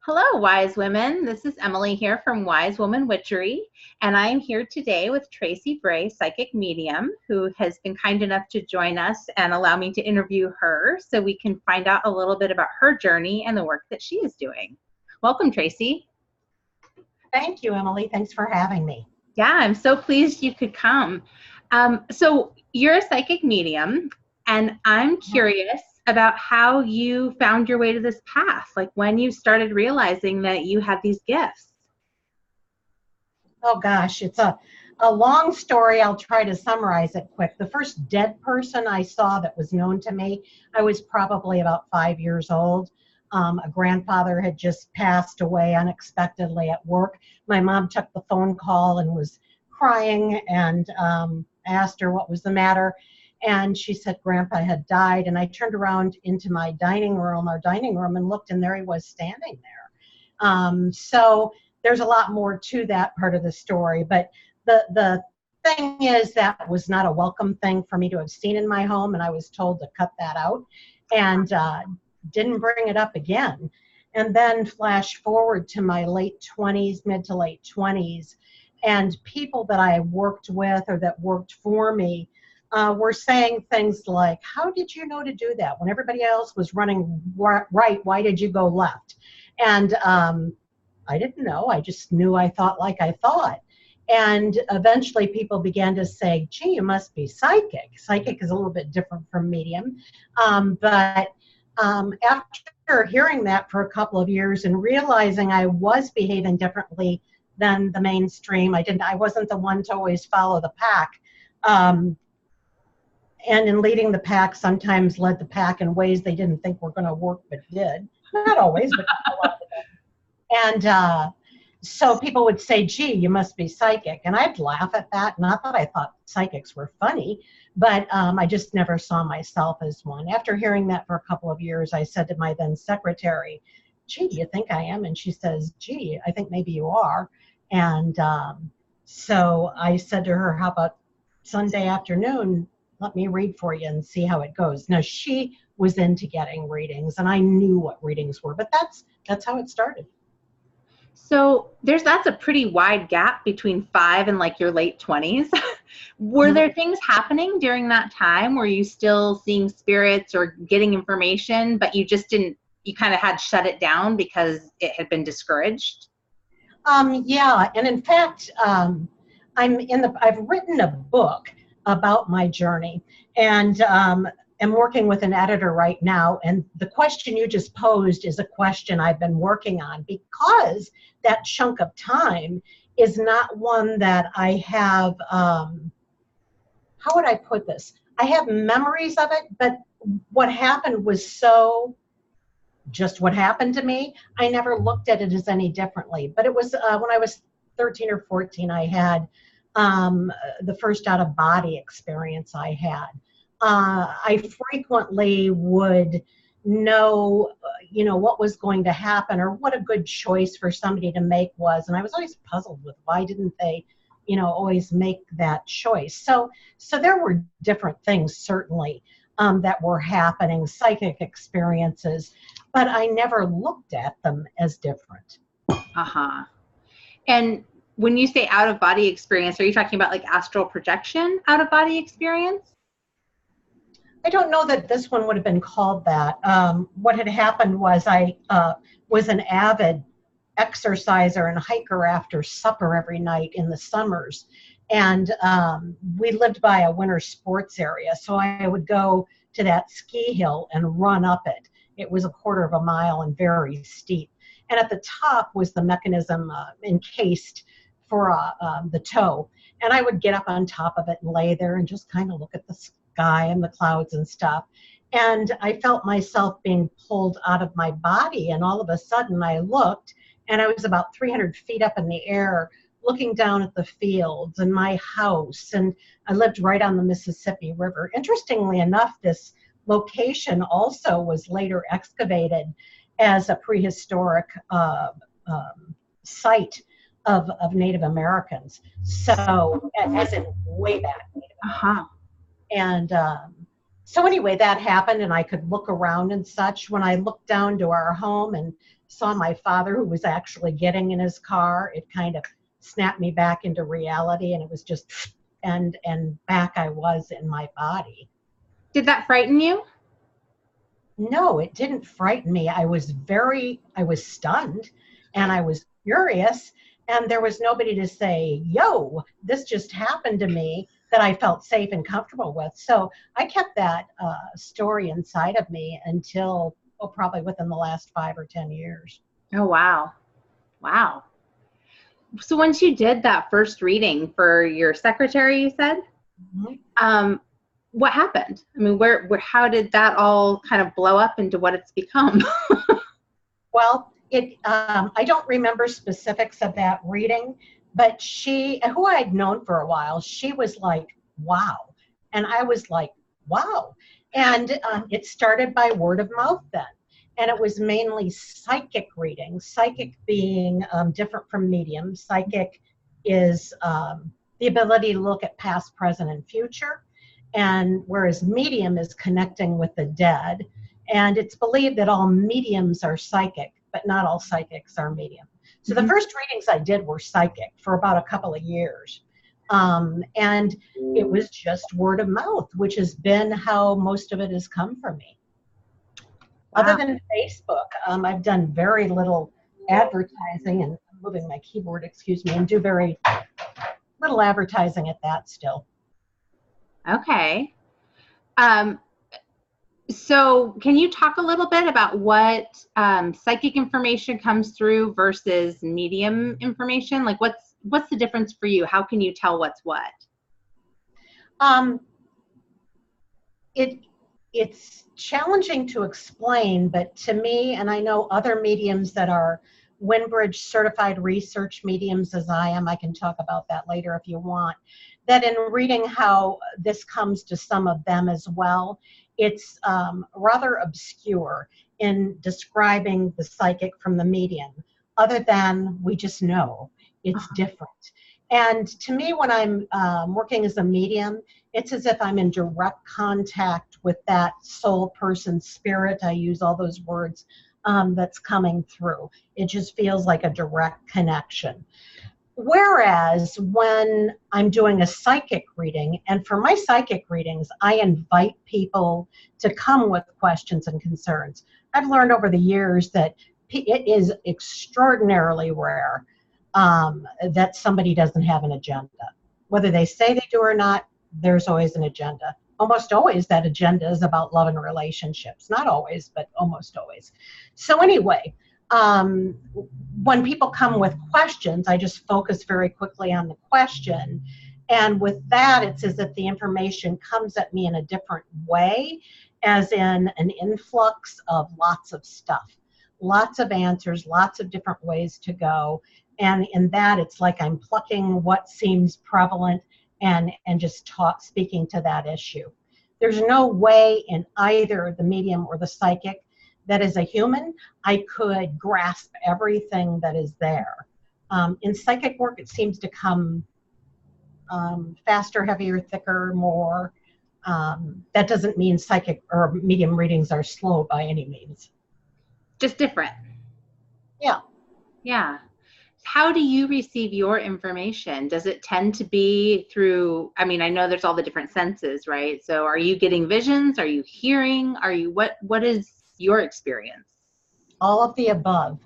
Hello, wise women. This is Emily here from Wise Woman Witchery, and I am here today with Traci Bray, psychic medium, who has been kind enough to join us and allow me to interview her so we can find out a little bit about her journey and the work that she is doing. Welcome, Traci. Thank you, Emily. Thanks for having me. Yeah, I'm so pleased you could come. So you're a psychic medium, and I'm curious about how you found your way to this path, like when you started realizing that you had these gifts. Oh gosh, it's a long story. I'll try to summarize it quick. The first dead person I saw that was known to me, I was probably about 5 years old. A grandfather had just passed away unexpectedly at work. My mom took the phone call and was crying and asked her what was the matter. And she said Grandpa had died. And I turned around into my our dining room, and looked, and there he was standing there. So there's a lot more to that part of the story. But the thing is, that was not a welcome thing for me to have seen in my home, and I was told to cut that out. And didn't bring it up again. And then flash forward to my late 20s, mid to late 20s, and people that I worked with or that worked for me were saying things like, how did you know to do that? When everybody else was running right, why did you go left? And I didn't know. I just knew I thought like I thought. And eventually people began to say, gee, you must be psychic. Psychic is a little bit different from medium. But after hearing that for a couple of years and realizing I was behaving differently than the mainstream, I wasn't the one to always follow the pack. And in leading the pack, sometimes led the pack in ways they didn't think were going to work, but did. Not always, but a lot of them. And so people would say, gee, you must be psychic. And I'd laugh at that. Not that I thought psychics were funny, but I just never saw myself as one. After hearing that for a couple of years, I said to my then secretary, gee, do you think I am? And she says, gee, I think maybe you are. And so I said to her, how about Sunday afternoon, let me read for you and see how it goes. Now, she was into getting readings, and I knew what readings were, but that's how it started. So that's a pretty wide gap between 5 and like your late 20s. Were there things happening during that time? Were you still seeing spirits or getting information, but you kind of had shut it down because it had been discouraged? Yeah, and in fact, I've written a book about my journey, and am working with an editor right now, and the question you just posed is a question I've been working on, because that chunk of time is not one that I have, how would I put this? I have memories of it, but what happened was so just what happened to me. I never looked at it as any differently. But it was when I was 13 or 14, I had the first out-of-body experience I had. I frequently would know, what was going to happen or what a good choice for somebody to make was. And I was always puzzled with why didn't they, always make that choice. So there were different things, certainly, that were happening, psychic experiences, but I never looked at them as different. Uh-huh. And when you say out-of-body experience, are you talking about like astral projection out-of-body experience? I don't know that this one would have been called that. What had happened was I was an avid exerciser and hiker after supper every night in the summers. And we lived by a winter sports area. So I would go to that ski hill and run up it. It was a quarter of a mile and very steep. And at the top was the mechanism encased for the toe. And I would get up on top of it and lay there and just kind of look at the sky and the clouds and stuff. And I felt myself being pulled out of my body. And all of a sudden I looked, and I was about 300 feet up in the air, looking down at the fields and my house. And I lived right on the Mississippi River. Interestingly enough, this location also was later excavated as a prehistoric site of Native Americans. So, as in way back Native Americans. And So anyway, that happened, and I could look around and such. When I looked down to our home and saw my father, who was actually getting in his car, it kind of snapped me back into reality, and it was just, and back I was in my body. Did that frighten you? No, it didn't frighten me. I was stunned, and I was furious, and there was nobody to say, yo, this just happened to me, that I felt safe and comfortable with. So I kept that story inside of me until, oh, probably within the last 5 or 10 years. Oh, wow. Wow. So once you did that first reading for your secretary, you said, what happened? I mean, how did that all kind of blow up into what it's become? Well, I don't remember specifics of that reading, but she, who I'd known for a while, she was like, wow. And I was like, wow. And it started by word of mouth then. And it was mainly psychic readings, psychic being different from medium. Psychic is the ability to look at past, present, and future. And whereas medium is connecting with the dead. And it's believed that all mediums are psychic, but not all psychics are medium. So the first readings I did were psychic for about a couple of years. And it was just word of mouth, which has been how most of it has come from me. Wow. Other than Facebook, I've done very little advertising, and I'm moving my keyboard, excuse me, and do very little advertising at that still. Okay. So can you talk a little bit about what psychic information comes through versus medium information? Like what's the difference for you? How can you tell what's what? It's challenging to explain, but to me, and I know other mediums that are Windbridge certified research mediums as I am, I can talk about that later if you want, that in reading how this comes to some of them as well, it's rather obscure in describing the psychic from the medium, other than we just know it's different. And to me, when I'm working as a medium, it's as if I'm in direct contact with that soul person spirit. I use all those words that's coming through. It just feels like a direct connection. Whereas when I'm doing a psychic reading, and for my psychic readings, I invite people to come with questions and concerns. I've learned over the years that it is extraordinarily rare that somebody doesn't have an agenda. Whether they say they do or not, there's always an agenda. Almost always that agenda is about love and relationships. Not always, but almost always. So anyway, when people come with questions, I just focus very quickly on the question. And with that, it's as if the information comes at me in a different way, as in an influx of lots of stuff, lots of answers, lots of different ways to go. And in that, it's like I'm plucking what seems prevalent and just speaking to that issue. There's no way in either the medium or the psychic that as a human, I could grasp everything that is there. In psychic work, it seems to come faster, heavier, thicker, more. That doesn't mean psychic or medium readings are slow by any means. Just different. Yeah. Yeah. How do you receive your information? Does it tend to be through, I mean, I know there's all the different senses, right? So are you getting visions? Are you hearing? What is your experience? All of the above,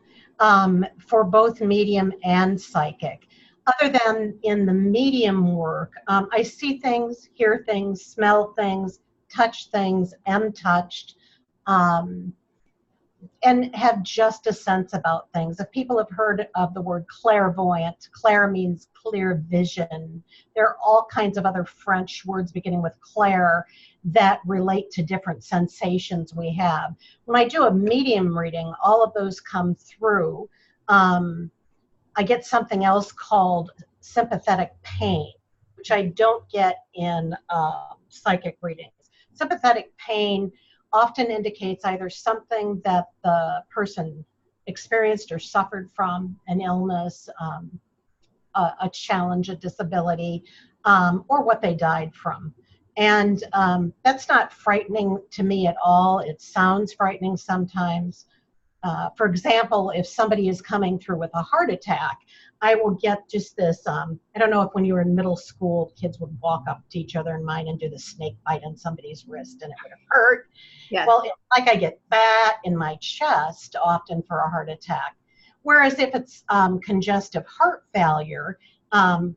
for both medium and psychic. Other than in the medium work, I see things, hear things, smell things, touch things, am touched, and have just a sense about things. If people have heard of the word clairvoyant, clair means clear vision. There are all kinds of other French words beginning with clair that relate to different sensations we have. When I do a medium reading, all of those come through. I get something else called sympathetic pain, which I don't get in psychic readings. Sympathetic pain often indicates either something that the person experienced or suffered from, an illness, a challenge, a disability, or what they died from. And that's not frightening to me at all. It sounds frightening sometimes. For example, if somebody is coming through with a heart attack, I will get just this, I don't know if when you were in middle school, kids would walk up to each other in mine and do the snake bite on somebody's wrist and it would hurt. Yes. Well, it's like I get that in my chest often for a heart attack. Whereas if it's congestive heart failure, I'm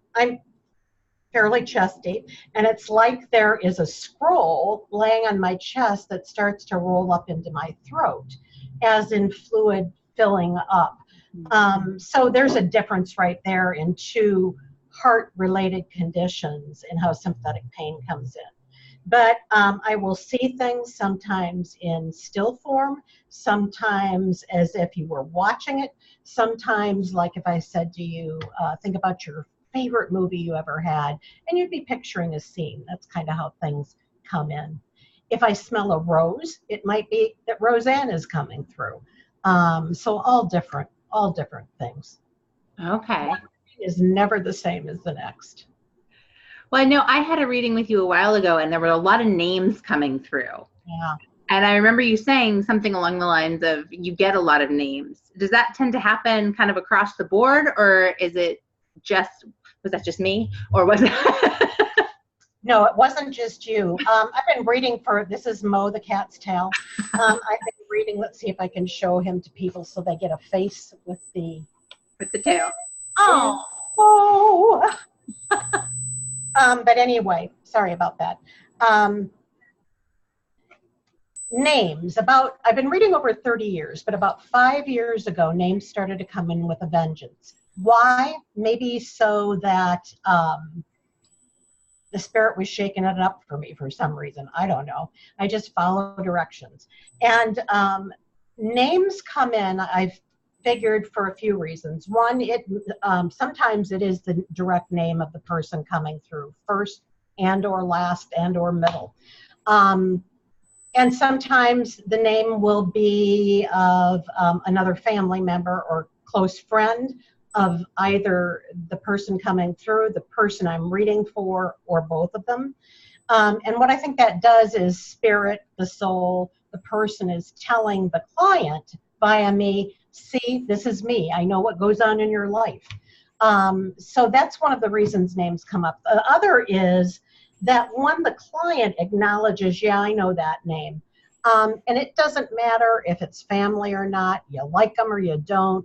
fairly chesty, and it's like there is a scroll laying on my chest that starts to roll up into my throat, as in fluid filling up. So there's a difference right there in two heart-related conditions and how sympathetic pain comes in. But I will see things sometimes in still form, sometimes as if you were watching it, sometimes like if I said to you, think about your favorite movie you ever had, and you'd be picturing a scene. That's kind of how things come in. If I smell a rose, it might be that Roseanne is coming through. So all different things. Okay. One is never the same as the next. Well, I know I had a reading with you a while ago, and there were a lot of names coming through. Yeah. And I remember you saying something along the lines of you get a lot of names. Does that tend to happen kind of across the board, or is it just, was that just me, or was it? No, it wasn't just you. I've been reading for, this is Mo the cat's tail. I've been reading, let's see if I can show him to people so they get a face with the tail. Oh. But anyway, sorry about that. Names, I've been reading over 30 years, but about 5 years ago, names started to come in with a vengeance. Why? Maybe so that the spirit was shaking it up for me for some reason. I don't know. I just follow directions. And names come in, I've figured, for a few reasons. One, sometimes it is the direct name of the person coming through, first and or last and or middle. And sometimes the name will be of another family member or close friend of either the person coming through, the person I'm reading for, or both of them. And what I think that does is spirit, the soul, the person is telling the client via me, see, this is me. I know what goes on in your life. So that's one of the reasons names come up. The other is that when the client acknowledges, yeah, I know that name. And it doesn't matter if it's family or not, you like them or you don't,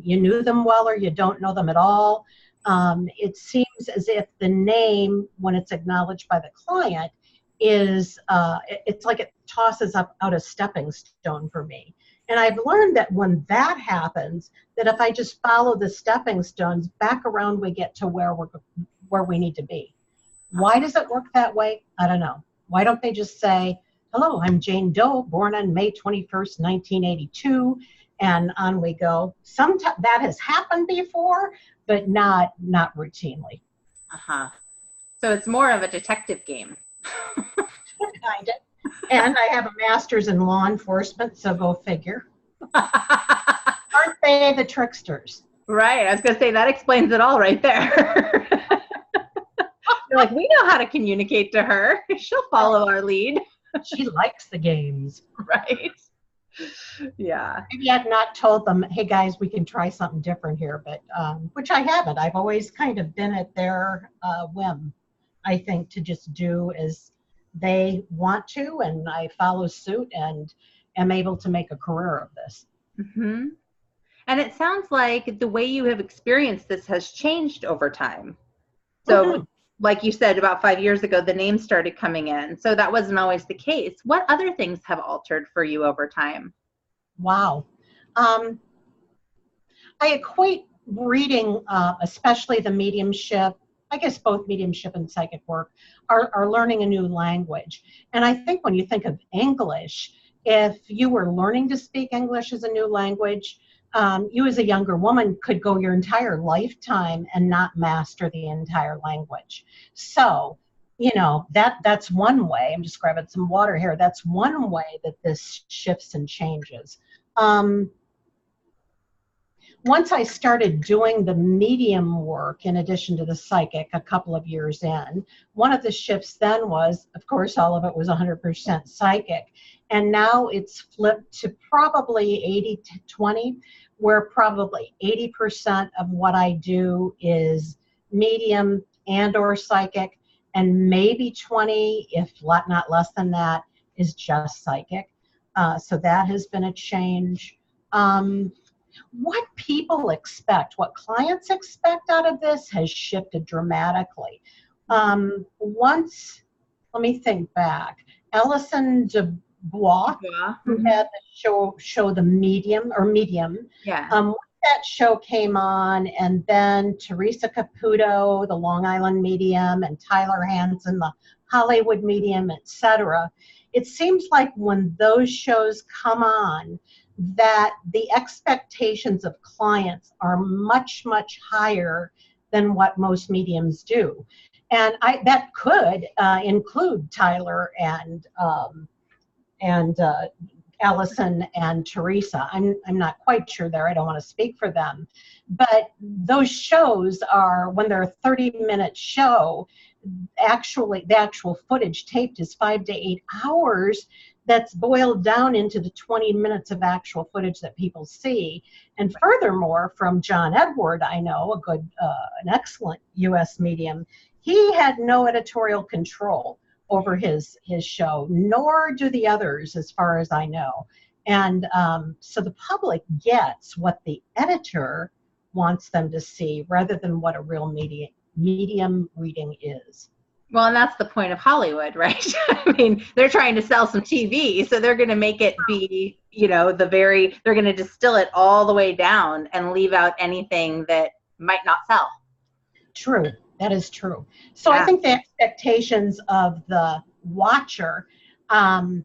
you knew them well or you don't know them at all. It seems as if the name, when it's acknowledged by the client, is, it's like it tosses out a stepping stone for me. And I've learned that when that happens, that if I just follow the stepping stones, back around we get to where we need to be. Why does it work that way? I don't know. Why don't they just say, hello, I'm Jane Doe, born on May 21st, 1982, and on we go. Sometimes that has happened before, but not routinely. Uh-huh. So it's more of a detective game. Kind of. And I have a master's in law enforcement, so go figure. Aren't they the tricksters? Right. I was going to say that explains it all right there. They're like, we know how to communicate to her. She'll follow our lead. She likes the games. Right. Yeah. Maybe I've not told them, hey guys, we can try something different here, but which I haven't. I've always kind of been at their whim, I think, to just do as they want to, and I follow suit and am able to make a career of this. Mm-hmm. And it sounds like the way you have experienced this has changed over time. So, mm-hmm. Like you said, about 5 years ago, the names started coming in. So that wasn't always the case. What other things have altered for you over time? Wow. I equate reading, especially the mediumship, I guess both mediumship and psychic work, are learning a new language. And I think when you think of English, if you were learning to speak English as a new language, you as a younger woman could go your entire lifetime and not master the entire language. So, you know, that's one way. I'm just grabbing some water here. That's one way that this shifts and changes. once I started doing the medium work in addition to the psychic a couple of years in, one of the shifts then was, of course, all of it was 100% psychic. And now it's flipped to probably 80 to 20, where probably 80% of what I do is medium and or psychic, and maybe 20, if not less than that, is just psychic. So that has been a change. What people expect, what clients expect out of this has shifted dramatically. Once, let me think back, Alison Dubois, who had the show The Medium, Yeah. That show came on, and then Teresa Caputo, the Long Island Medium, and Tyler Hansen, the Hollywood Medium, etc. It seems like when those shows come on, that the expectations of clients are much, much higher than what most mediums do. And that could include Tyler and Allison and Teresa. I'm not quite sure there. I don't want to speak for them. But those shows are, when they're a 30-minute show, actually the actual footage taped is 5 to 8 hours. That's boiled down into the 20 minutes of actual footage that people see. And furthermore, from John Edward, I know, an excellent U.S. medium, he had no editorial control over his show, nor do the others, as far as I know. And so the public gets what the editor wants them to see rather than what a real medium reading is. Well, and that's the point of Hollywood, right? I mean, they're trying to sell some TV, so they're going to make it be, they're going to distill it all the way down and leave out anything that might not sell. True. That is true. So yeah. I think the expectations of the watcher can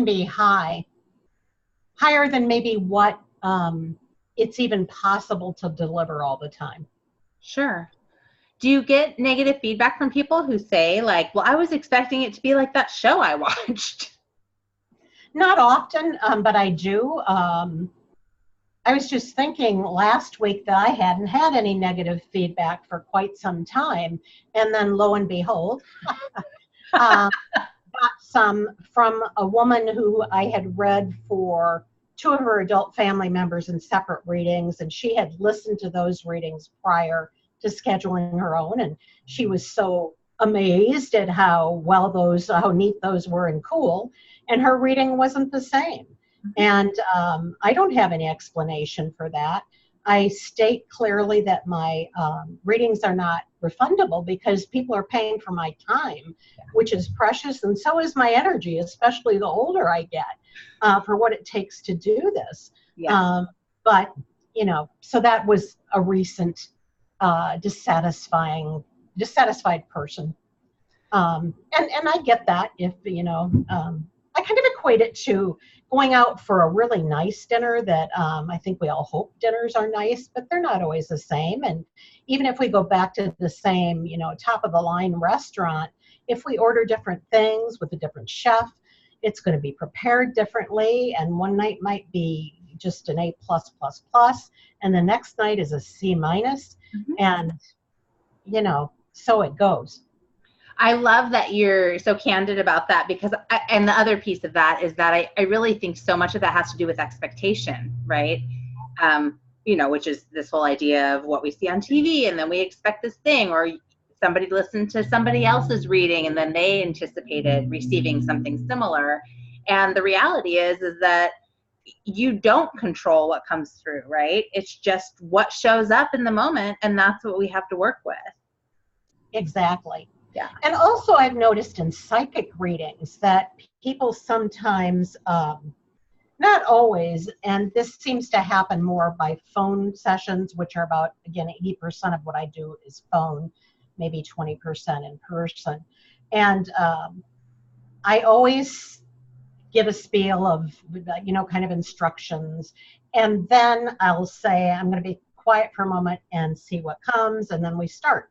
be higher than maybe what it's even possible to deliver all the time. Sure. Do you get negative feedback from people who say, like, well, I was expecting it to be like that show I watched? Not often, but I do. I was just thinking last week that I hadn't had any negative feedback for quite some time. And then lo and behold, got some from a woman who I had read for 2 of her adult family members in separate readings. And she had listened to those readings prior to scheduling her own. And she was so amazed at how neat those were and cool. And her reading wasn't the same. And I don't have any explanation for that. I state clearly that my readings are not refundable because people are paying for my time, which is precious, and so is my energy, especially the older I get, for what it takes to do this. Yeah. But, so that was a recent dissatisfied person. And I get that if, I kind of equate it to going out for a really nice dinner that I think we all hope dinners are nice, but they're not always the same. And even if we go back to the same, top of the line restaurant, if we order different things with a different chef, it's going to be prepared differently. And one night might be just an A+++, and the next night is a C-. Mm-hmm. And, so it goes. I love that you're so candid about that because, and the other piece of that is that I really think so much of that has to do with expectation, right? Which is this whole idea of what we see on TV and then we expect this thing, or somebody listened to somebody else's reading and then they anticipated receiving something similar. And the reality is that you don't control what comes through, right? It's just what shows up in the moment, and that's what we have to work with. Exactly. Yeah. And also I've noticed in psychic readings that people sometimes, not always, and this seems to happen more by phone sessions, which are about, again, 80% of what I do is phone, maybe 20% in person. And I always give a spiel of, kind of instructions. And then I'll say, I'm going to be quiet for a moment and see what comes. And then we start.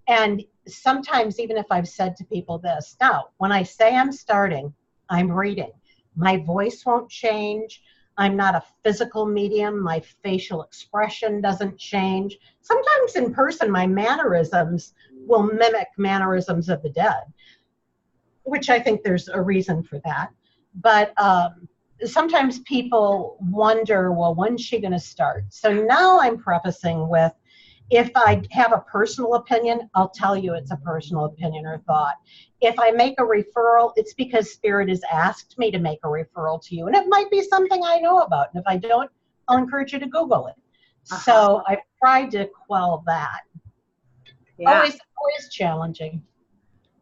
And sometimes, even if I've said to people this, now, when I say I'm starting, I'm reading. My voice won't change. I'm not a physical medium. My facial expression doesn't change. Sometimes in person, my mannerisms will mimic mannerisms of the dead, which I think there's a reason for that. But sometimes people wonder, well, when's she going to start? So now I'm prefacing with, if I have a personal opinion, I'll tell you it's a personal opinion or thought. If I make a referral, it's because Spirit has asked me to make a referral to you. And it might be something I know about. And if I don't, I'll encourage you to Google it. So I've tried to quell that. Yeah. Always challenging.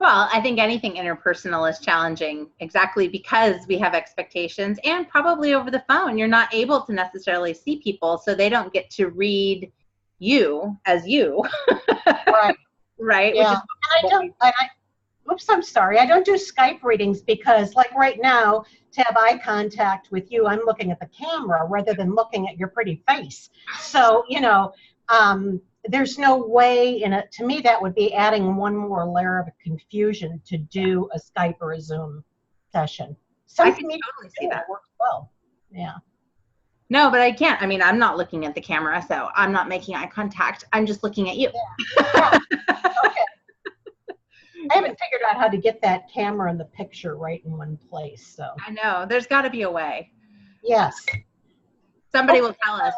Well, I think anything interpersonal is challenging, exactly because we have expectations, and probably over the phone, you're not able to necessarily see people, so they don't get to read you as you. Right. Right. Yeah. Oops, I'm sorry. I don't do Skype readings because, like right now, to have eye contact with you, I'm looking at the camera rather than looking at your pretty face. So, there's no way in it. To me, that would be adding one more layer of confusion to do a Skype or a Zoom session. I can totally see that. Works well. Yeah. No, but I can't. I mean, I'm not looking at the camera, so I'm not making eye contact. I'm just looking at you. Yeah. Okay. I haven't figured out how to get that camera and the picture right in one place. So I know. There's got to be a way. Yes. Somebody will tell us.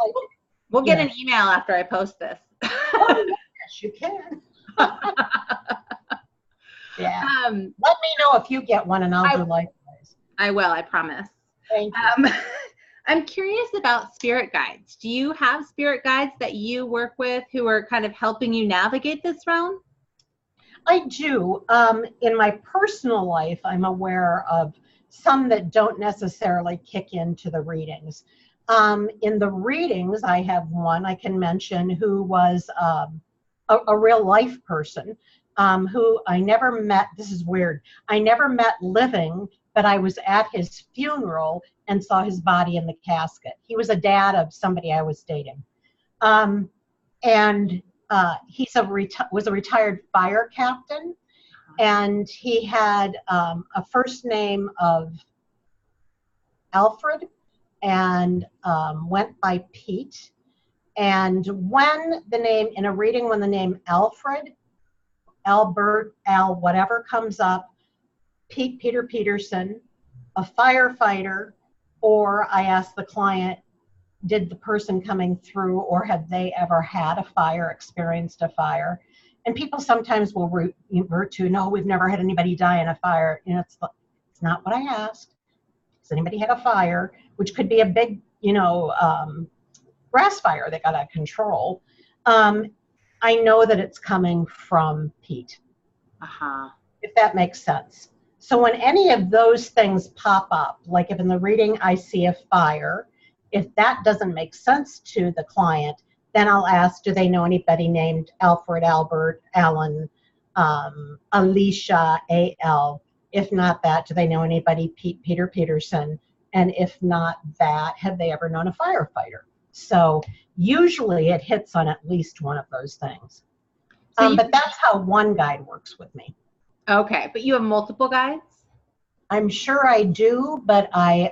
We'll get an email after I post this. Oh, yes, you can. Yeah. Let me know if you get one, and I'll do likewise. I will. I promise. Thank you. I'm curious about spirit guides. Do you have spirit guides that you work with who are kind of helping you navigate this realm? I do. In my personal life, I'm aware of some that don't necessarily kick into the readings. In the readings, I have one I can mention who was a real life person who I never met. This is weird. I never met living, but I was at his funeral and saw his body in the casket. He was a dad of somebody I was dating. He was a retired fire captain, and he had a first name of Alfred and went by Pete. And when the name Alfred, Albert, Al, whatever comes up, Peter Peterson, a firefighter, or I ask the client, did the person coming through, or have they ever had a fire, experienced a fire? And people sometimes will revert to, no, we've never had anybody die in a fire. It's not what I asked. Has anybody had a fire? Which could be a big, grass fire that got out of control. I know that it's coming from Pete. If that makes sense. So when any of those things pop up, like if in the reading I see a fire, if that doesn't make sense to the client, then I'll ask, do they know anybody named Alfred, Albert, Alan, Alicia, A.L.? If not that, do they know anybody Peter Peterson? And if not that, have they ever known a firefighter? So usually it hits on at least one of those things. But that's how one guide works with me. Okay, but you have multiple guides? I'm sure I do, but I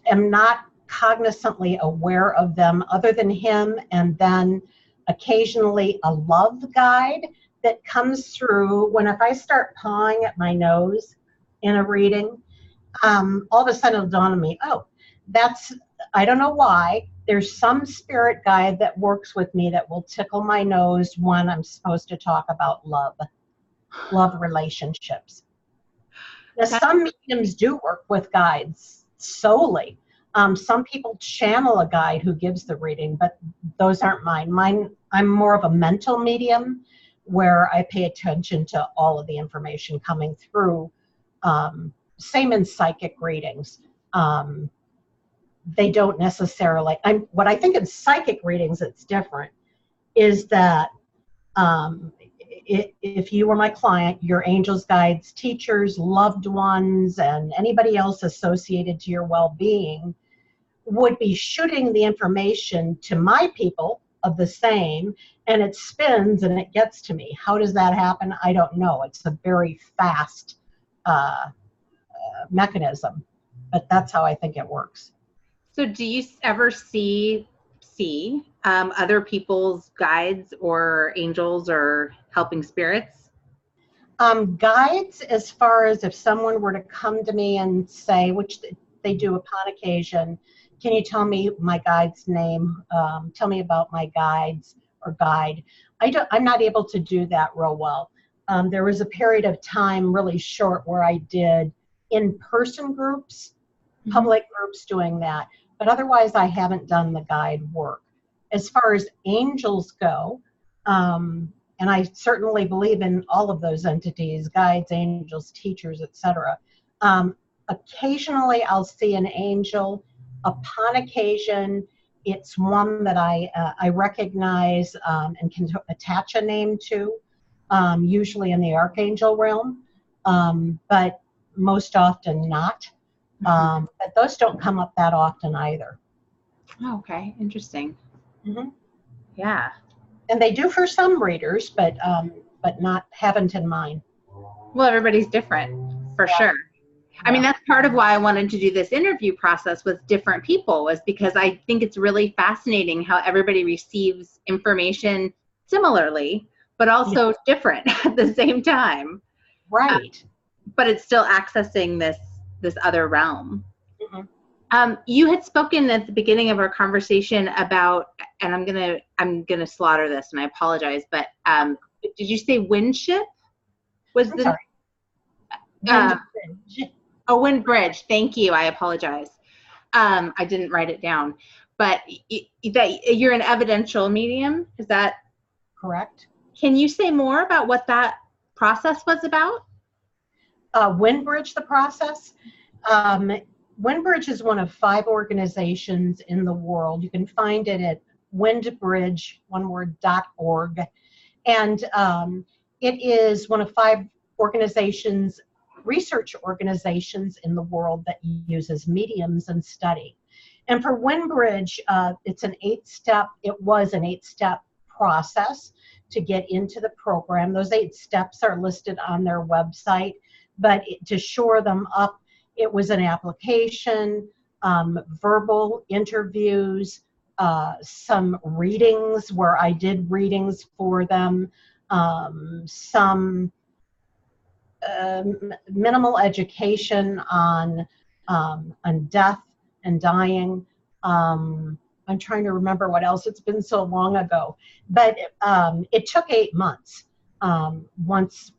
am not cognizantly aware of them other than him, and then occasionally a love guide that comes through if I start pawing at my nose in a reading, all of a sudden it'll dawn on me, I don't know why, there's some spirit guide that works with me that will tickle my nose when I'm supposed to talk about love relationships. Now, some mediums do work with guides solely. Some people channel a guide who gives the reading, but those aren't mine. I'm more of a mental medium where I pay attention to all of the information coming through. Same in psychic readings. They don't necessarily, what I think in psychic readings it's different is that if you were my client, your angels, guides, teachers, loved ones, and anybody else associated to your well-being would be shooting the information to my people of the same, and it spins and it gets to me. How does that happen? I don't know. It's a very fast mechanism, but that's how I think it works. So do you ever see other people's guides or angels or helping spirits? Guides, as far as if someone were to come to me and say, which they do upon occasion, can you tell me my guide's name? Tell me about my guides or guide. I'm not able to do that real well. There was a period of time, really short, where I did in-person groups, public groups doing that. But otherwise, I haven't done the guide work. As far as angels go, and I certainly believe in all of those entities, guides, angels, teachers, etc. Occasionally, I'll see an angel. Upon occasion, it's one that I recognize and can attach a name to, usually in the archangel realm, but most often not. But those don't come up that often either. Oh, okay, interesting. Mm-hmm. Yeah. And they do for some readers, but not haven't in mine. Well, everybody's different, for sure. I mean, that's part of why I wanted to do this interview process with different people, was because I think it's really fascinating how everybody receives information similarly, but also different at the same time. Right. But it's still accessing this other realm. Mm-hmm. You had spoken at the beginning of our conversation about, and I'm gonna slaughter this, and I apologize, but did you say windship? Was the wind bridge? Thank you. I apologize. I didn't write it down, but that you're an evidential medium. Is that correct? Can you say more about what that process was about? Windbridge, the process. Windbridge is one of 5 organizations in the world. You can find it at windbridge, one word, .org. And it is one of 5 organizations, research organizations in the world that uses mediums and study. And for Windbridge, it's an 8-step, it was an 8-step process to get into the program. Those 8 steps are listed on their website, but to shore them up, it was an application, verbal interviews, some readings where I did readings for them, some minimal education on death and dying. I'm trying to remember what else. It's been so long ago, but it took 8 months once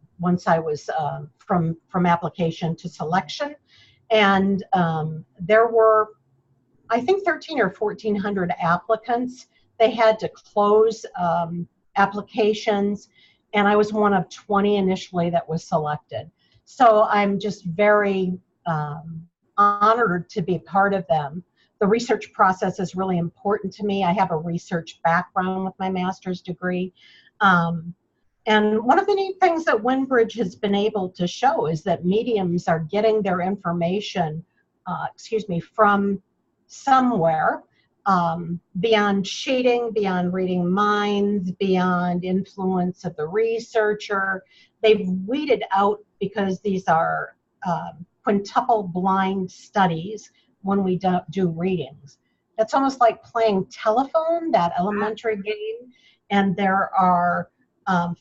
I was from application to selection, and there were, I think, 1,300 or 1,400 applicants. They had to close applications, and I was one of 20 initially that was selected. So I'm just very honored to be part of them. The research process is really important to me. I have a research background with my master's degree. And one of the neat things that Windbridge has been able to show is that mediums are getting their information, from somewhere, beyond cheating, beyond reading minds, beyond influence of the researcher. They've weeded out, because these are quintuple blind studies when we do readings. That's almost like playing telephone, that elementary game, and there are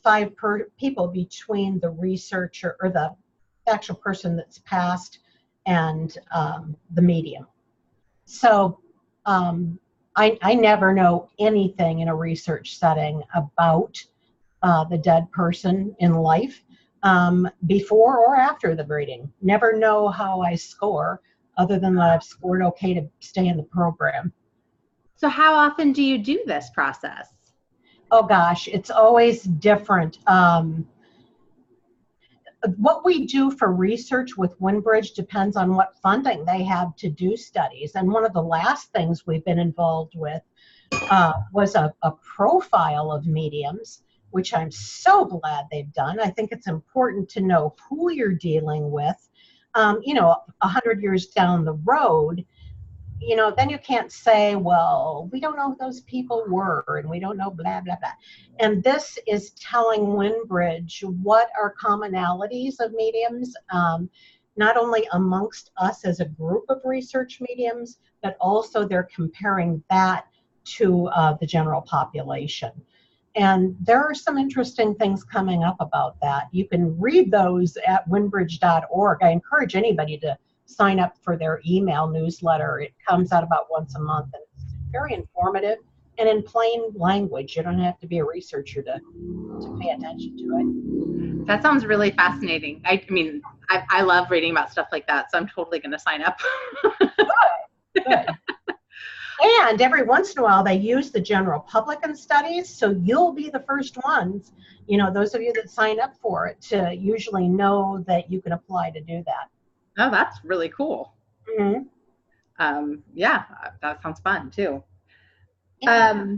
5 people between the researcher or the actual person that's passed and the medium. So I never know anything in a research setting about the dead person in life before or after the reading. Never know how I score, other than that I've scored okay to stay in the program. So how often do you do this process? Oh gosh, it's always different. What we do for research with Windbridge depends on what funding they have to do studies. And one of the last things we've been involved with was a profile of mediums, which I'm so glad they've done. I think it's important to know who you're dealing with. 100 years down the road, then you can't say, well, we don't know who those people were, and we don't know blah, blah, blah. And this is telling Windbridge what are commonalities of mediums. not only amongst us as a group of research mediums, but also they're comparing that to the general population. And there are some interesting things coming up about that. You can read those at winbridge.org. I encourage anybody to sign up for their email newsletter. It comes out about once a month, and it's very informative and in plain language. You don't have to be a researcher to pay attention to it. That sounds really fascinating. I mean, I love reading about stuff like that, so I'm totally going to sign up. Good. And every once in a while, they use the general public in studies, so you'll be the first ones, you know, those of you that sign up for it, to usually know that you can apply to do that. Oh, that's really cool. Mm-hmm. Yeah, that sounds fun too. Yeah.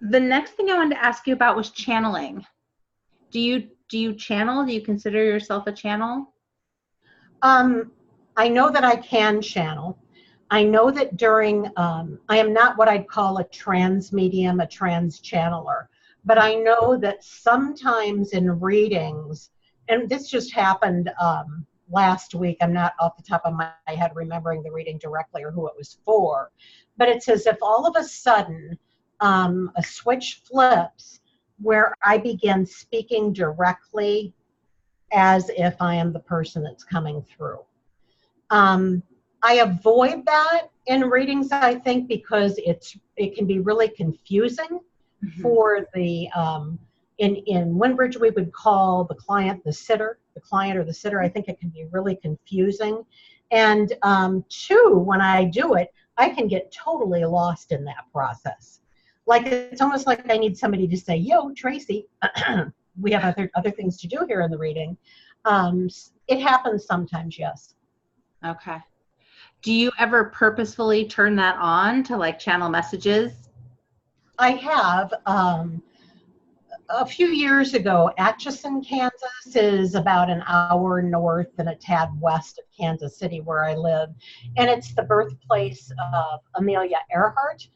The next thing I wanted to ask you about was channeling. Do you channel? Do you consider yourself a channel? I know that I can channel. I know that during, I am not what I'd call a trans medium, a trans channeler, but I know that sometimes in readings, and this just happened last week, I'm not off the top of my head remembering the reading directly or who it was for, but it's as if all of a sudden a switch flips where I begin speaking directly as if I am the person that's coming through. I avoid that in readings, I think, because it can be really confusing for the, in Winbridge we would call the client the sitter, the client or the sitter. I think it can be really confusing. And two, when I do it, I can get totally lost in that process. Like, it's almost like I need somebody to say, yo, Tracy, we have other things to do here in the reading. It happens sometimes, yes. Okay. Do you ever purposefully turn that on to like channel messages? I have. A few years ago, Atchison, Kansas is about an hour north and a tad west of Kansas City where I live. And it's the birthplace of Amelia Earhart.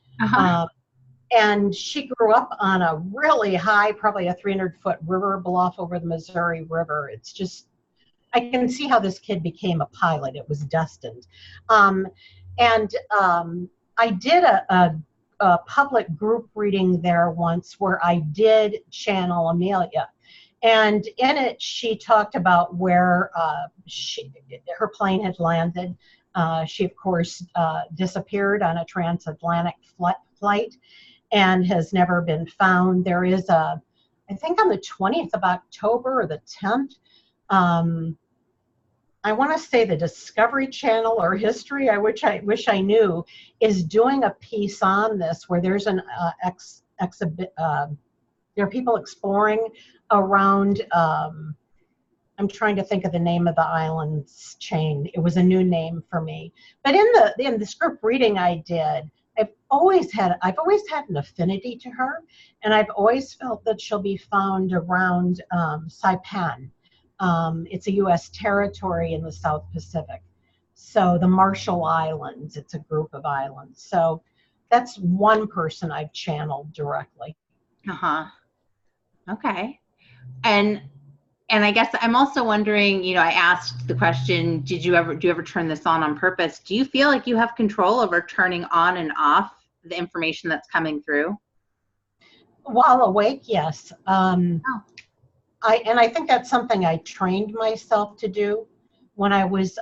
And she grew up on a really high, probably a 300-foot river bluff over the Missouri River. It's just, I can see how this kid became a pilot. It was destined. I did a public group reading there once where I did channel Amelia. And in it, she talked about where her plane had landed. She, of course, disappeared on a transatlantic flight and has never been found. There is I think on the 20th of October or the 10th, I want to say the Discovery Channel or History, I wish I knew, is doing a piece on this where there's an exhibit. There are people exploring around. I'm trying to think of the name of the island's chain. It was a new name for me. But in this group reading I did, I've always had an affinity to her, and I've always felt that she'll be found around Saipan. It's a U.S. territory in the South Pacific. So the Marshall Islands, it's a group of islands. So that's one person I've channeled directly. Okay. And I guess I'm also wondering, you know, I asked the question, do you ever turn this on purpose? Do you feel like you have control over turning on and off the information that's coming through? While awake, yes. I think that's something I trained myself to do when I was,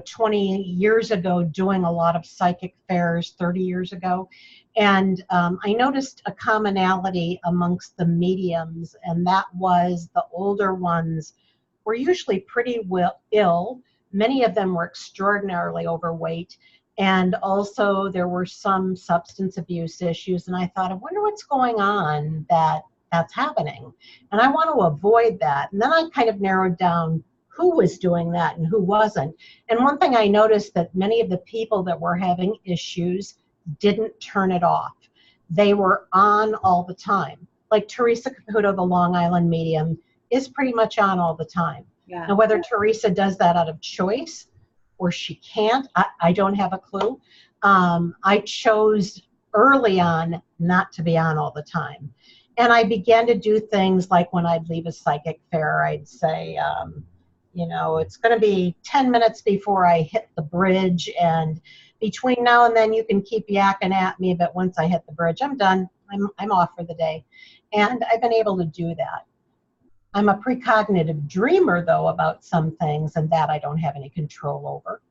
20 years ago doing a lot of psychic fairs 30 years ago. And I noticed a commonality amongst the mediums, and that was the older ones were usually pretty ill. Many of them were extraordinarily overweight. And also there were some substance abuse issues. And I thought, I wonder what's going on that's happening. And I want to avoid that. And then I kind of narrowed down who was doing that and who wasn't. And one thing I noticed that many of the people that were having issues didn't turn it off. They were on all the time. Like Teresa Caputo, the Long Island medium, is pretty much on all the time. Yeah. Now, whether Teresa does that out of choice or she can't, I don't have a clue. I chose early on not to be on all the time. And I began to do things like when I'd leave a psychic fair, I'd say, it's going to be 10 minutes before I hit the bridge, and between now and then you can keep yakking at me, but once I hit the bridge, I'm done. I'm off for the day. And I've been able to do that. I'm a precognitive dreamer, though, about some things, and that I don't have any control over.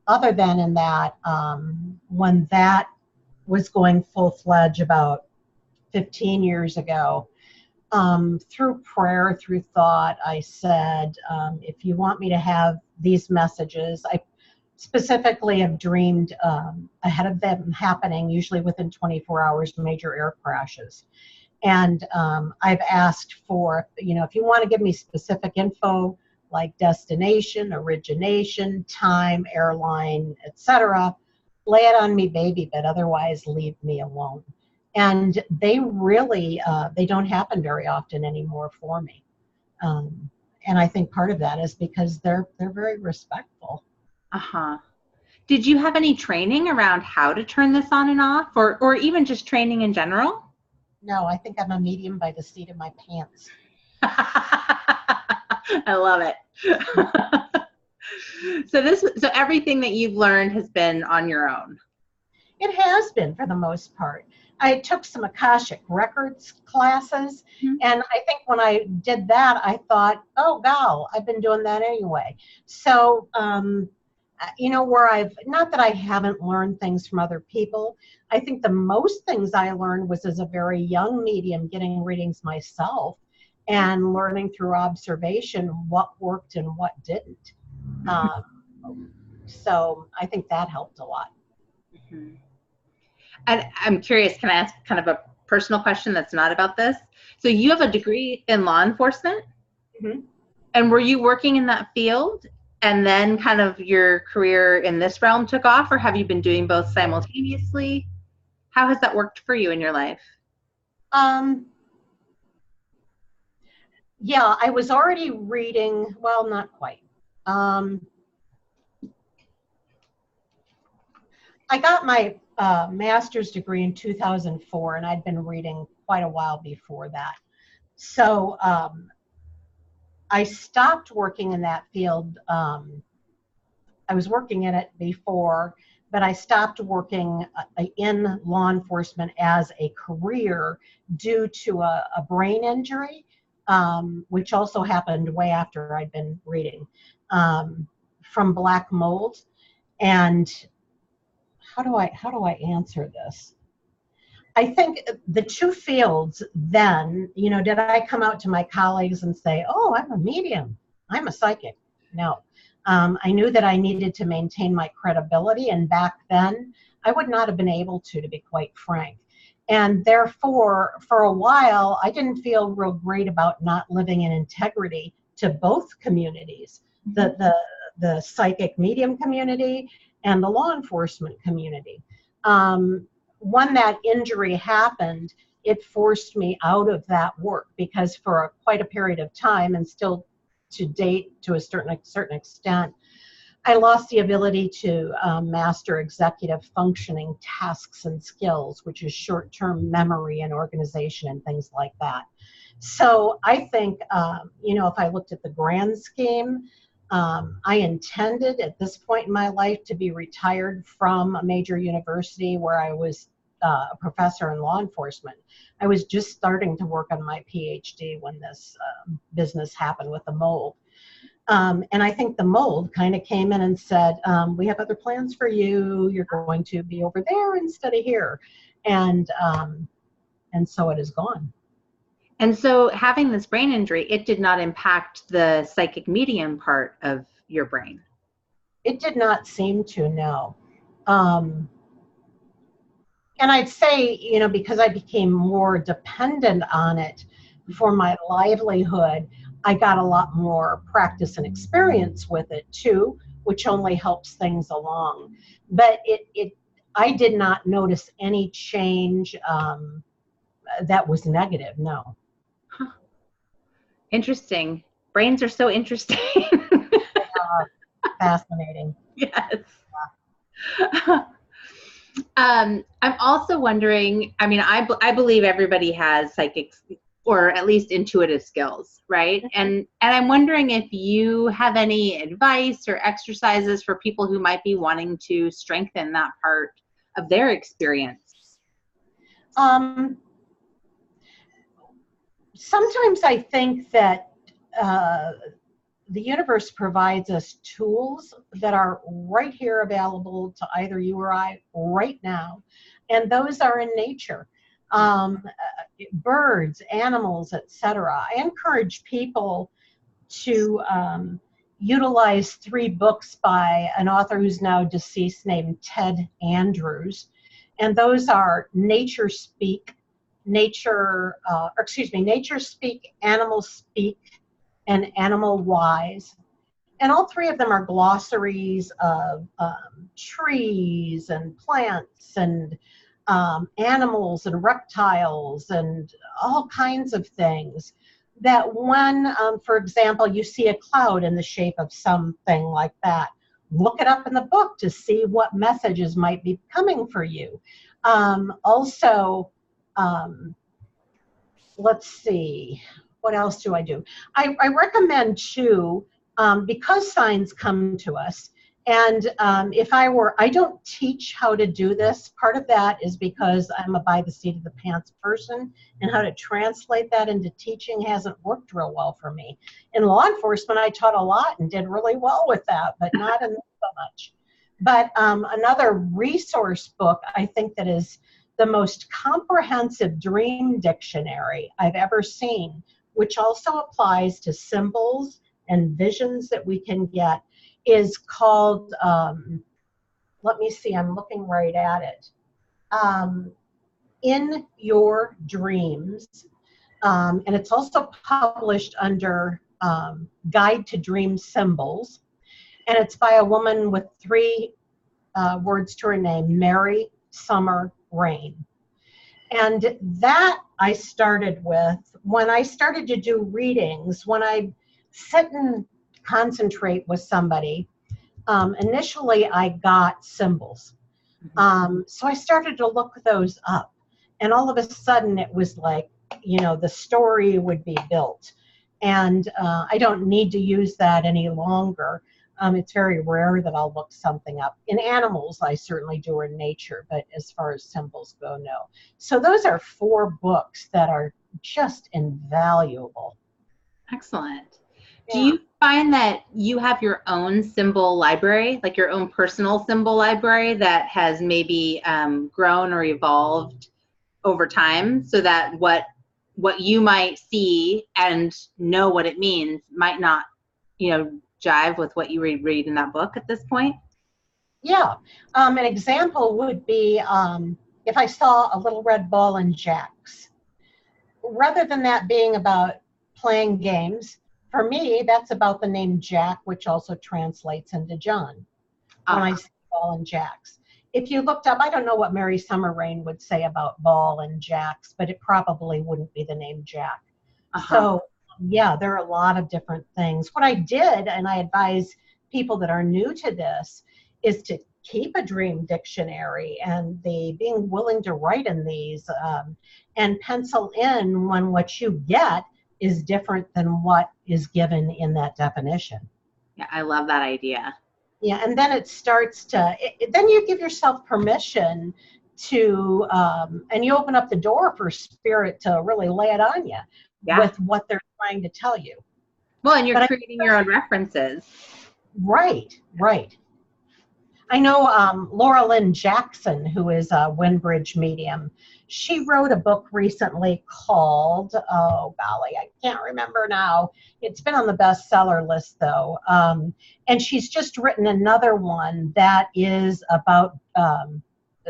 Other than in that, when that was going full-fledged about 15 years ago, through prayer, through thought, I said, if you want me to have these messages, I specifically have dreamed ahead of them happening, usually within 24 hours, major air crashes. And I've asked for, if you want to give me specific info, like destination, origination, time, airline, etc., lay it on me, baby, but otherwise leave me alone. And they really, they don't happen very often anymore for me. And I think part of that is because they're very respectful. Uh-huh. Did you have any training around how to turn this on and off, or even just training in general? No, I think I'm a medium by the seat of my pants. I love it. So everything that you've learned has been on your own. It has been, for the most part. I took some Akashic Records classes, and I think when I did that, I thought, oh, gal, I've been doing that anyway. So, where not that I haven't learned things from other people, I think the most things I learned was as a very young medium, getting readings myself and learning through observation what worked and what didn't. So I think that helped a lot. Mm-hmm. And I'm curious, can I ask kind of a personal question that's not about this? So you have a degree in law enforcement? Mm-hmm. And were you working in that field and then kind of your career in this realm took off, or have you been doing both simultaneously? How has that worked for you in your life? Yeah, I was already reading, well, not quite. I got my master's degree in 2004, and I'd been reading quite a while before that. So I stopped working in that field. I was working in it before, but I stopped working in law enforcement as a career due to a brain injury, which also happened way after I'd been reading, from black mold. And how do I answer this? I think the two fields then, did I come out to my colleagues and say, oh, I'm a medium, I'm a psychic? No. I knew that I needed to maintain my credibility, and back then I would not have been able to be quite frank. And therefore, for a while, I didn't feel real great about not living in integrity to both communities, the psychic medium community and the law enforcement community. When that injury happened, it forced me out of that work, because for quite a period of time, and still to date to a certain extent, I lost the ability to master executive functioning tasks and skills, which is short-term memory and organization and things like that. So I think, if I looked at the grand scheme, I intended at this point in my life to be retired from a major university where I was a professor in law enforcement. I was just starting to work on my PhD when this business happened with the mold. And I think the mold kind of came in and said, we have other plans for you. You're going to be over there instead of here. And so it is gone. And so having this brain injury, it did not impact the psychic medium part of your brain? It did not seem to, no. And I'd say, because I became more dependent on it for my livelihood, I got a lot more practice and experience with it too, which only helps things along. But I did not notice any change that was negative, no. Huh. Interesting. Brains are so interesting. Fascinating. Yes. Yeah. I'm also wondering, I mean, I believe everybody has psychic or at least intuitive skills, right? And I'm wondering if you have any advice or exercises for people who might be wanting to strengthen that part of their experience. Sometimes I think that the universe provides us tools that are right here available to either you or I right now, and those are in nature. Birds, animals, etc. I encourage people to utilize 3 books by an author who's now deceased named Ted Andrews, and those are Nature Speak, Nature Speak, Animal Speak, and Animal Wise. And all 3 of them are glossaries of trees and plants and animals and reptiles and all kinds of things that when, for example, you see a cloud in the shape of something like that, look it up in the book to see what messages might be coming for you. Let's see, what else do I do? I recommend too, because signs come to us, and I don't teach how to do this. Part of that is because I'm a by the seat of the pants person, and how to translate that into teaching hasn't worked real well for me. In law enforcement, I taught a lot and did really well with that, but not in this so much. But another resource book I think that is the most comprehensive dream dictionary I've ever seen, which also applies to symbols and visions that we can get, is called, let me see, I'm looking right at it, In Your Dreams. And it's also published under Guide to Dream Symbols. And it's by a woman with 3 words to her name, Mary Summer Rain. And that I started with when I started to do readings, when I sit and concentrate with somebody. Initially, I got symbols. So I started to look those up. And all of a sudden, it was like, the story would be built. And I don't need to use that any longer. It's very rare that I'll look something up. In animals, I certainly do, or in nature, but as far as symbols go, no. So those are 4 books that are just invaluable. Excellent. Yeah. Do you find that you have your own symbol library, like your own personal symbol library that has maybe grown or evolved over time, so that what you might see and know what it means might not, jive with what you read in that book at this point? Yeah. An example would be if I saw a little red ball and jacks. Rather than that being about playing games, for me, that's about the name Jack, which also translates into John, when I see ball and jacks. If you looked up, I don't know what Mary Summer Rain would say about ball and jacks, but it probably wouldn't be the name Jack. So, yeah, there are a lot of different things. What I did, and I advise people that are new to this, is to keep a dream dictionary and being willing to write in these and pencil in when what you get is different than what is given in that definition. Yeah, I love that idea. Yeah, and then it starts to, then you give yourself permission to, and you open up the door for spirit to really lay it on you with what they're trying to tell you. Well, and you're creating your own references. Right. I know Laura Lynn Jackson, who is a Windbridge medium, she wrote a book recently called, oh golly, I can't remember now. It's been on the bestseller list though. And she's just written another one that is about the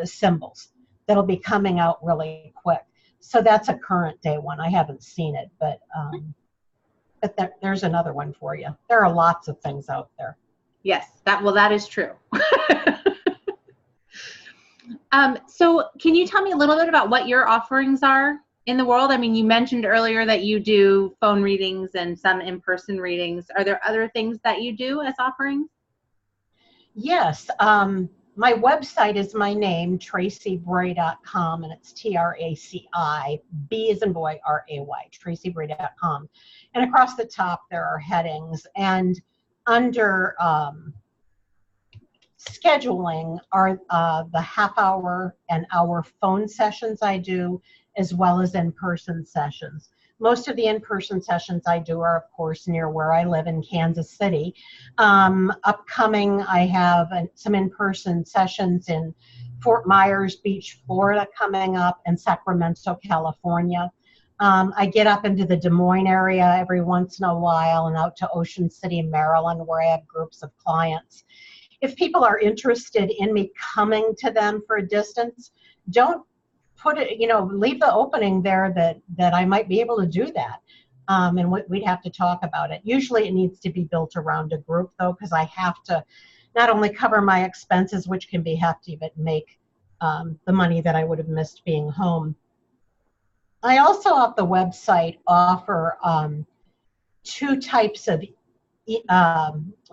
symbols that'll be coming out really quick. So that's a current day one. I haven't seen it, but there's another one for you. There are lots of things out there. Yes, that is true. So can you tell me a little bit about what your offerings are in the world? I mean, you mentioned earlier that you do phone readings and some in-person readings. Are there other things that you do as offerings? Yes. My website is my name, tracibray.com, and it's Traci, B as in boy, R-A-Y, tracibray.com. And across the top, there are headings. And under scheduling are the half-hour and hour phone sessions I do, as well as in-person sessions. Most of the in-person sessions I do are, of course, near where I live in Kansas City. Upcoming, I have some in-person sessions in Fort Myers Beach, Florida coming up, and Sacramento, California. I get up into the Des Moines area every once in a while and out to Ocean City, Maryland, where I have groups of clients. If people are interested in me coming to them for a distance, don't put it, leave the opening there that I might be able to do that. And we'd have to talk about it. Usually it needs to be built around a group, though, because I have to not only cover my expenses, which can be hefty, but make the money that I would have missed being home. I also, off the website, offer 2 types of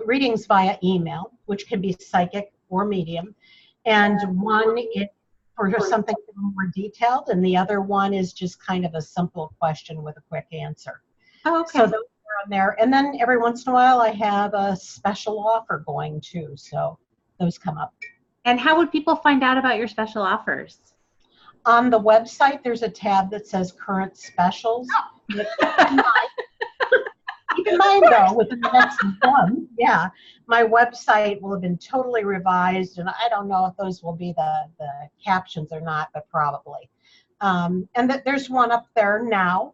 readings via email, which can be psychic or medium. And one is for something more detailed, and the other one is just kind of a simple question with a quick answer. Oh, okay. So those are on there. And then every once in a while, I have a special offer going too. So those come up. And how would people find out about your special offers? On the website, there's a tab that says current specials. Keep in mind, though, within the next month, my website will have been totally revised, and I don't know if those will be the captions or not, but probably. And there's one up there now,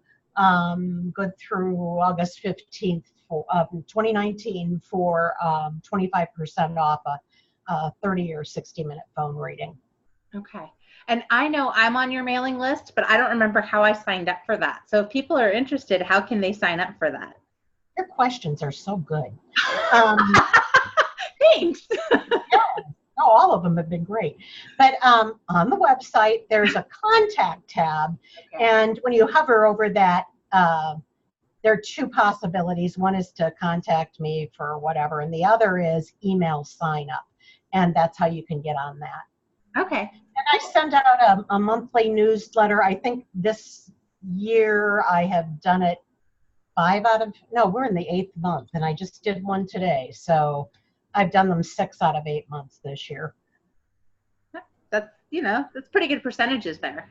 good through August 15th of 2019 for 25% off a 30 or 60-minute phone reading. Okay. And I know I'm on your mailing list, but I don't remember how I signed up for that. So if people are interested, how can they sign up for that? Your questions are so good. Thanks. No, all of them have been great. But on the website, there's a contact tab. Okay. And when you hover over that, there are 2 possibilities. One is to contact me for whatever, and the other is email sign up. And that's how you can get on that. Okay. And I send out a monthly newsletter. I think this year I have done it we're in the 8th month, and I just did one today. So I've done them 6 out of 8 months this year. That's pretty good percentages there.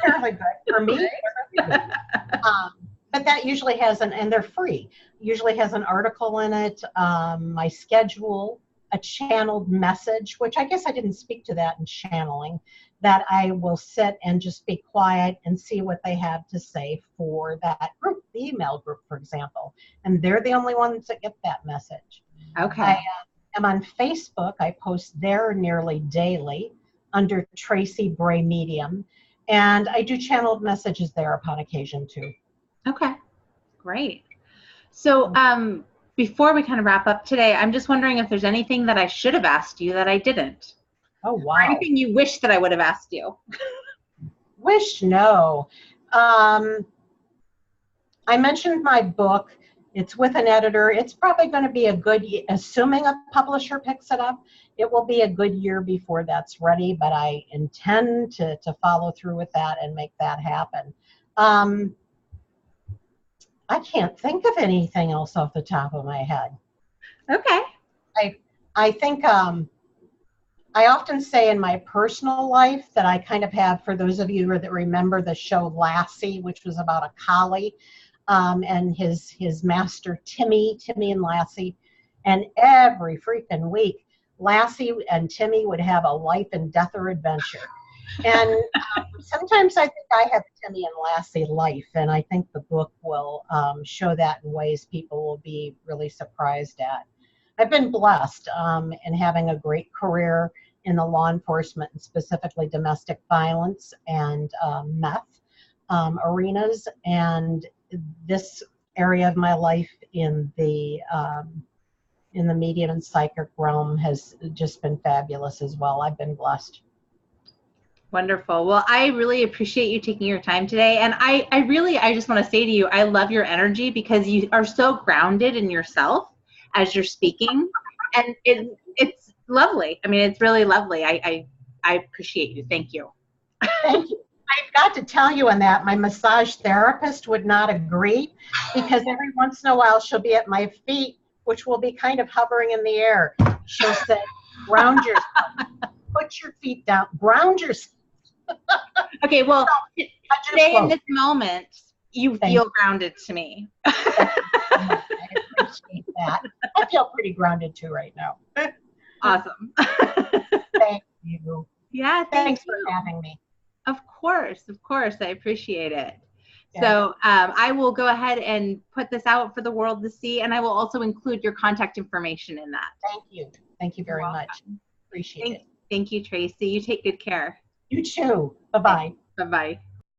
Fairly good for me. But that usually has and they're free, usually has an article in it, my schedule, a channeled message, which I guess I didn't speak to that in channeling, that I will sit and just be quiet and see what they have to say for that group, the email group, for example. And they're the only ones that get that message. Okay. I am on Facebook. I post there nearly daily under Traci Bray Medium. And I do channeled messages there upon occasion too. Okay, great. So before we kind of wrap up today, I'm just wondering if there's anything that I should have asked you that I didn't. Oh, wow. Or anything you wish that I would have asked you. Wish, no. I mentioned my book. It's with an editor. It's probably going to be a good, assuming a publisher picks it up, it will be a good year before that's ready, but I intend to follow through with that and make that happen. I can't think of anything else off the top of my head. Okay. I think I often say in my personal life that I kind of have, for those of you that remember the show Lassie, which was about a collie and his master Timmy and Lassie. And every freaking week, Lassie and Timmy would have a life and death or adventure. And sometimes I think I have Timmy and Lassie life, and I think the book will show that in ways people will be really surprised at. I've been blessed in having a great career in the law enforcement and specifically domestic violence and meth arenas, and this area of my life in the medium and psychic realm has just been fabulous as well. I've been blessed. Wonderful. Well, I really appreciate you taking your time today. And I just want to say to you, I love your energy because you are so grounded in yourself as you're speaking. And lovely. I mean, it's really lovely. I appreciate you. Thank you. Thank you. I've got to tell you on that, my massage therapist would not agree because every once in a while she'll be at my feet, which will be kind of hovering in the air. She'll say, ground yourself. Put your feet down. Ground yourself. Okay, well, today in this moment, you Thank feel grounded to me. I appreciate that. I feel pretty grounded too right now. Awesome. Thank you. Yeah, Thanks for having me. Of course, I appreciate it. Yeah. So I will go ahead and put this out for the world to see, and I will also include your contact information in that. Thank you very much. Appreciate it. Thank you, Tracy. You take good care. You too. Bye-bye. Bye-bye.